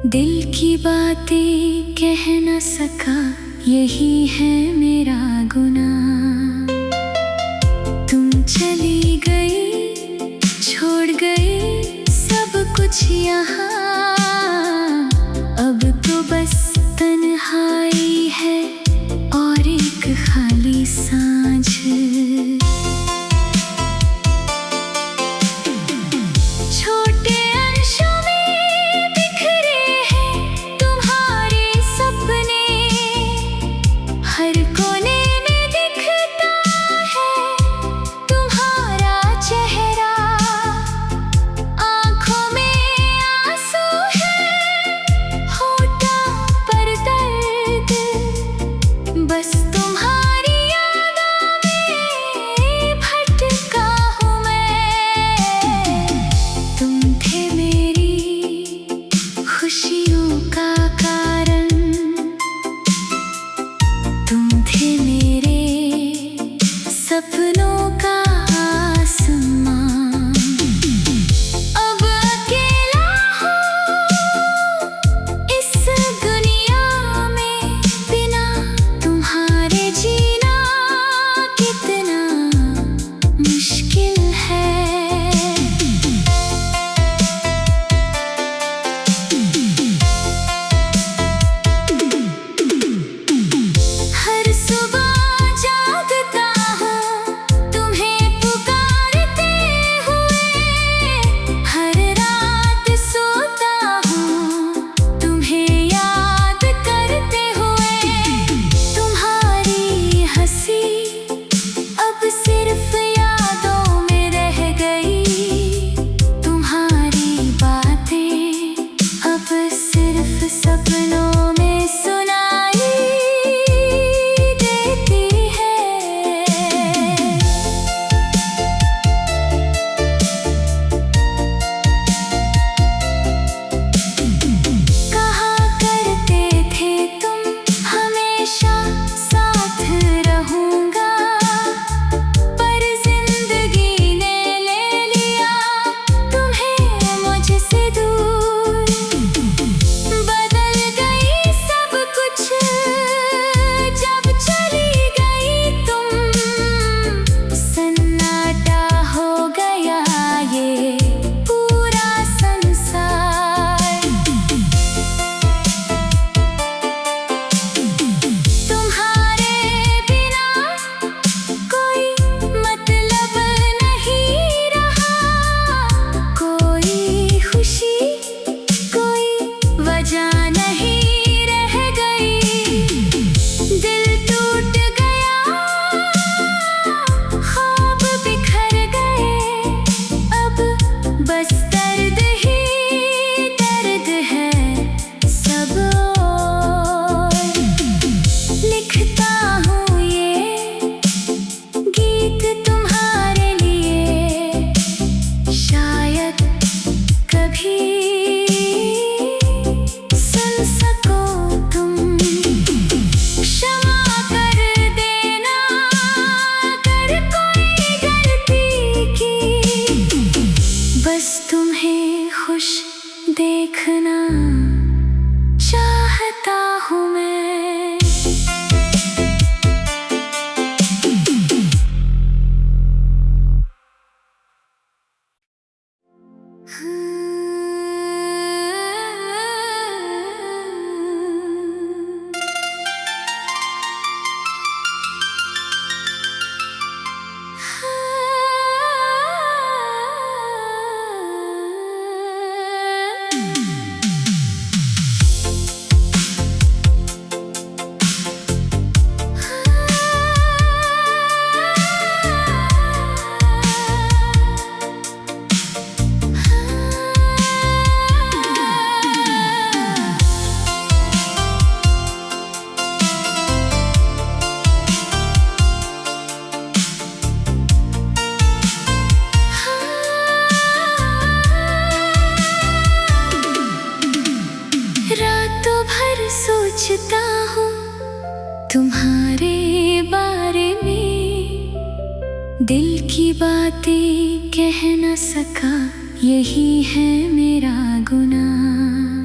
दिल की बातें कह न सका, यही है मेरा गुनाह। तुम चली गई, छोड़ गई सब कुछ यहाँ। अब तो बस तन्हाई है और एक खाली सांझ। देखना चाहता हूँ मैं। सोचता हूँ तुम्हारे बारे में, दिल की बातें कह न सका, यही है मेरा गुनाह।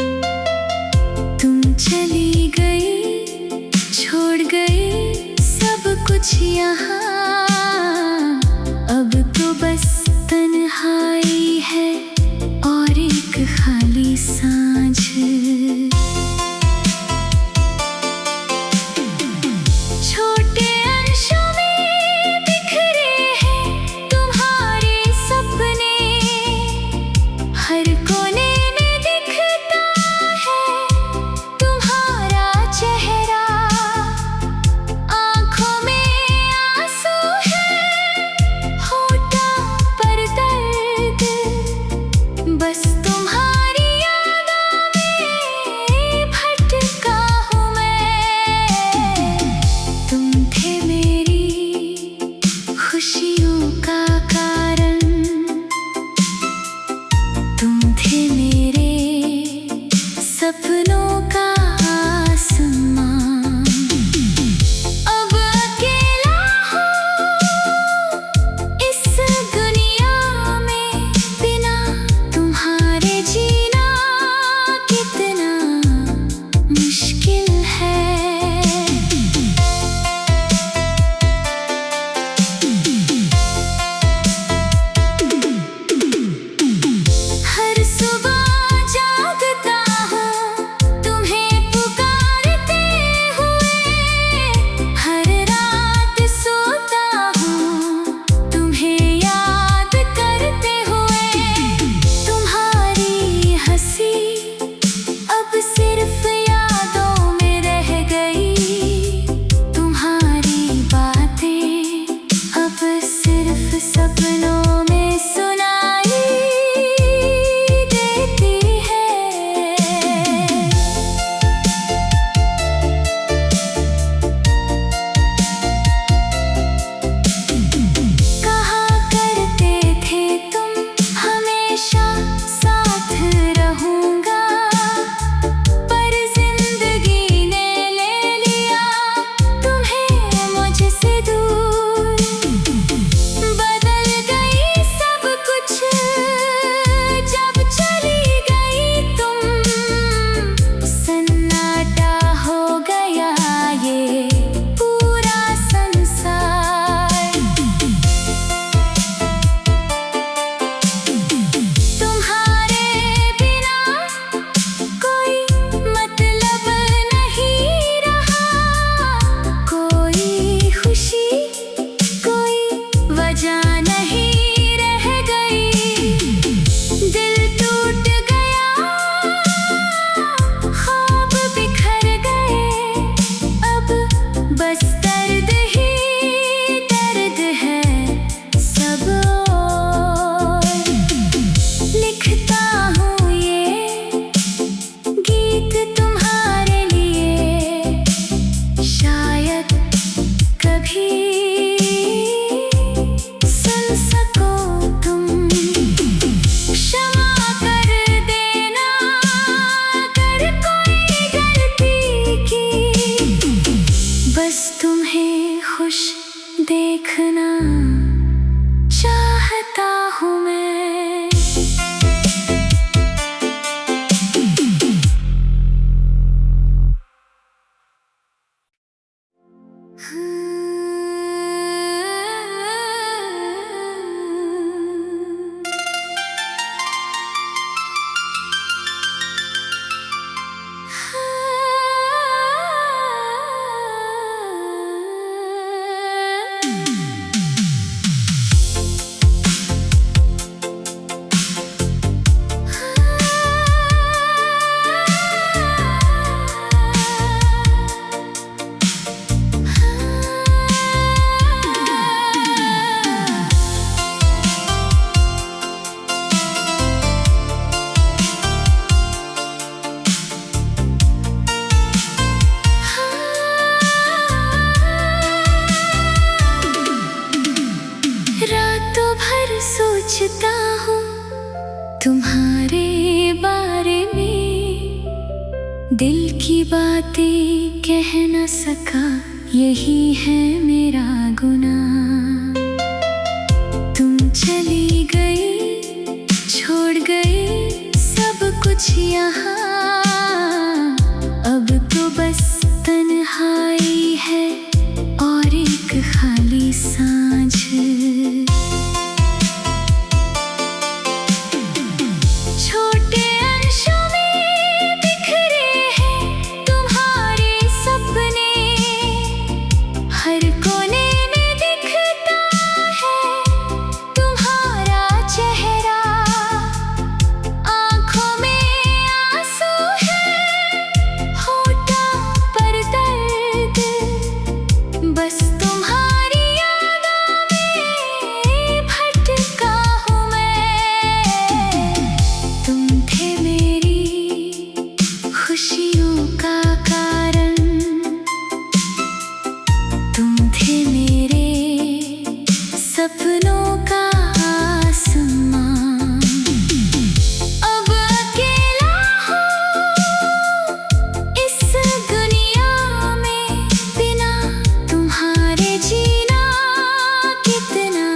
चली गई, छोड़ गई सब कुछ यहाँ। अब तो बस तन्हाई है और एक खाली सांझ। छोटे अंशों में बिखरे हैं तुम्हारे सपने, हर कोने में दिखता है तुम्हारा चेहरा। आंखों में आंसू है, होठों पर दर्द, बस तुम्हारी यादों में भटका हूँ मैं। तुम थे मेरी खुशियों का कारण, तुम थे मेरे सपनों का आसमां। अब अकेला हूँ इस दुनिया में, बिना तुम्हारे जीना कितना मुश्किल है। हर सुबह जागता हूँ तुम्हें पुकारते हुए, हर रात सोता हूँ तुम्हें याद करते हुए। तुम्हारी हंसी अब सिर्फ यादों में रह गई, तुम्हारी बातें अब सिर्फ सपनों में सुनाई देती है। कहा करते थे तुम हमेशा साथ रहूंगा, पर जिंदगी ने ले लिया तुम्हें मुझसे दूर। बदल गई सब कुछ जब चली गई तुम, सन्नाटा हो गया ये पूरा संसार। तुम्हारे बिना कोई मतलब नहीं रहा, कोई खुशी कोई वजह नहीं रह गई। दिल टूट गया, ख्वाब बिखर गए, अब बस दर्द ही दर्द है सब ओर। लिखता हूँ ये गीत तुम्हारे लिए, शायद कभी सुन सको तुम। क्षमा कर देना अगर कोई गलती की, बस तुम्हें खुश देखना चाहता हूँ मैं। सोचता हूँ तुम्हारे बारे में, दिल की बातें कह न सका, यही है मेरा गुनाह। तुम चली गई, छोड़ गई सब कुछ यहाँ, अब सांझ। छोटे अंशों में बिखरे हैं तुम्हारे सपने, हर कोने में दिखता है तुम्हारा चेहरा। आंखों में आंसू है, होठों पर दर्द, बस तुम्हारी यादों में भटका हूँ मैं। तुम थे मेरी खुशियों का कारण, तुम थे मेरे सपनों का आसमान। अब अकेला हूँ इस दुनिया में, बिना तुम्हारे जीना कितना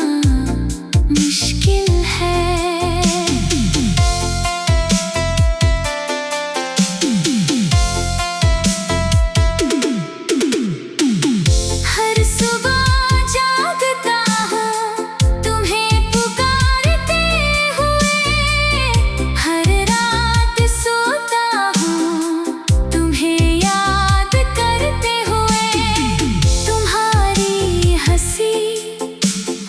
मुश्किल है। हर सुबह जागता हूँ तुम्हें पुकारते हुए, हर रात सोता हूँ तुम्हें याद करते हुए। तुम्हारी हंसी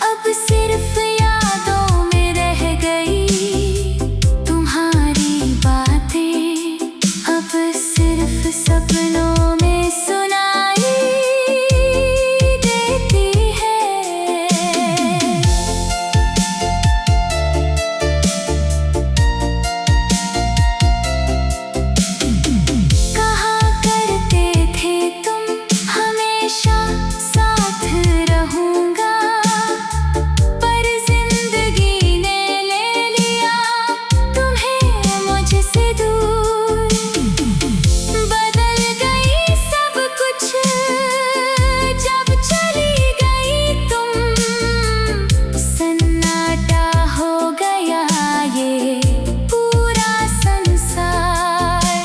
अब सिर्फ यादों में रह गई, तुम्हारी बातें अब सिर्फ सपनों में सुनाई देती है। कहा करते थे तुम हमेशा साथ रहूंगा, पर जिंदगी ने ले लिया तुम्हें मुझसे दूर। बदल गई सब कुछ जब चली गई तुम, सन्नाटा हो गया ये पूरा संसार।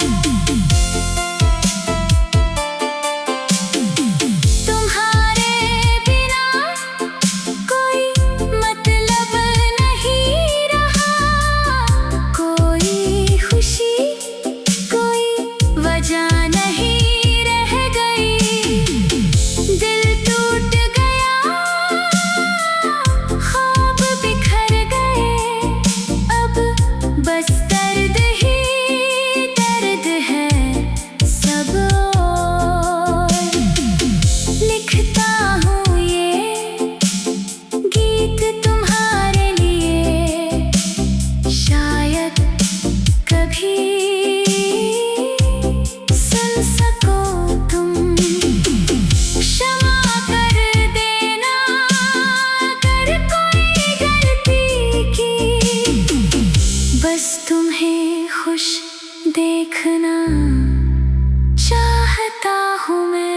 तुम्हारे बिना कोई मतलब नहीं रहा, कोई खुशी कोई वजह नहीं रह गई। दिल टूट गया, ख्वाब बिखर गए, अब बस दर्द ही दर्द है सब ओर। लिखता हूँ ये गीत तुम्हारे लिए, शायद कभी सुन सको तुम। क्षमा कर देना अगर कोई गलती की, बस तुम्हें खुश देखना चाहता हूँ मैं।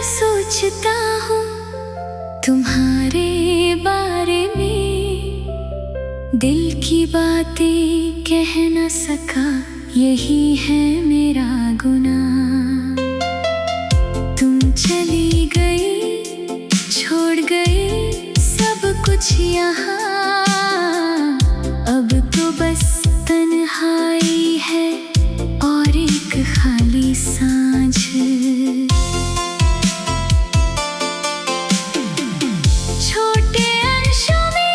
सोचता हूँ तुम्हारे बारे में, दिल की बातें कह न सका, यही है मेरा गुनाह। तुम चली गई, छोड़ गई सब कुछ यहाँ, अब तो बस तन्हाई है और एक खाली सांझ। छोटे अंशों में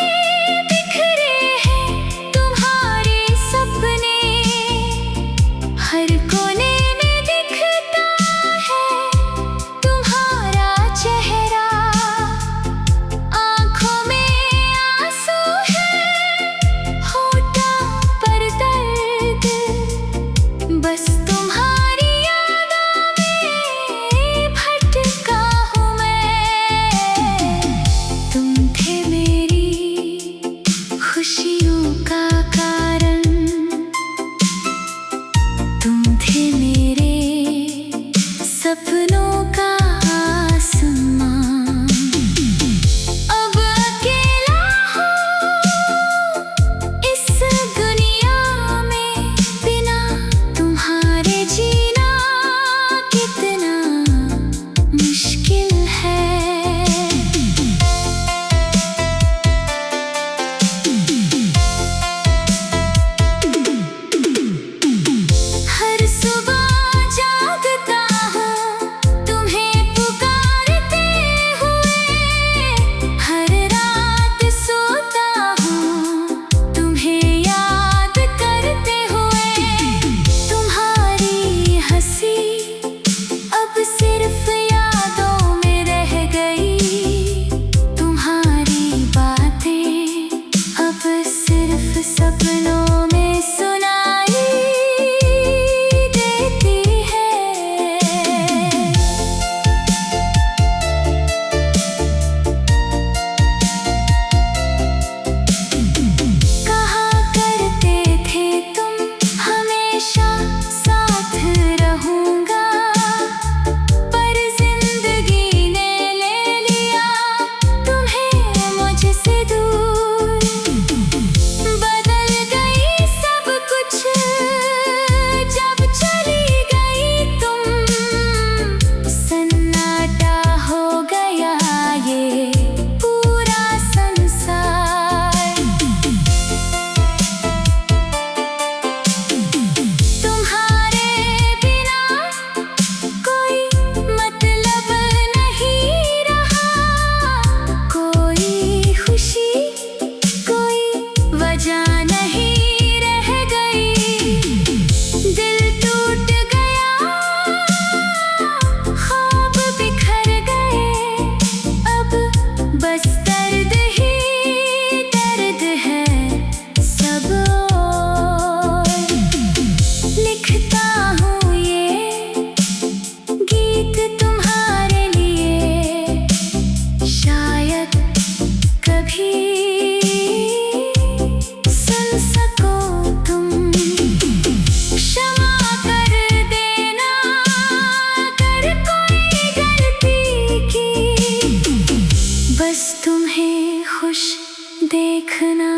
देखना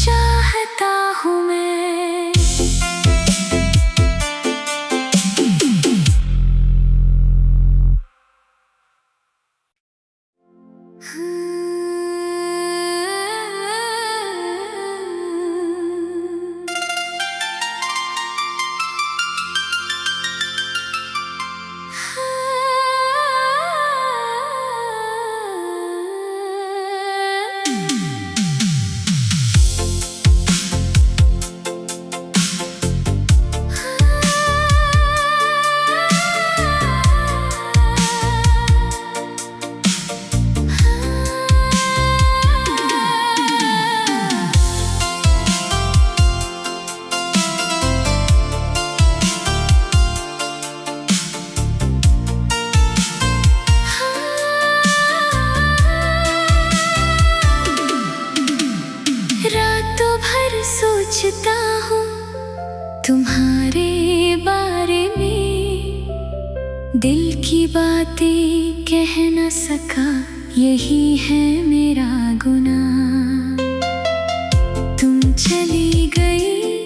चाहता हूँ मैं। रातों भर सोचता हूँ तुम्हारे बारे में, दिल की बातें कह न सका यही है मेरा गुनाह। तुम चली गई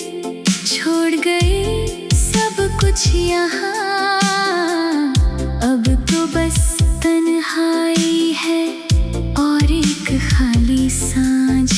छोड़ गई सब कुछ यहाँ, अब तो बस तन्हाई है और एक खाली सांझ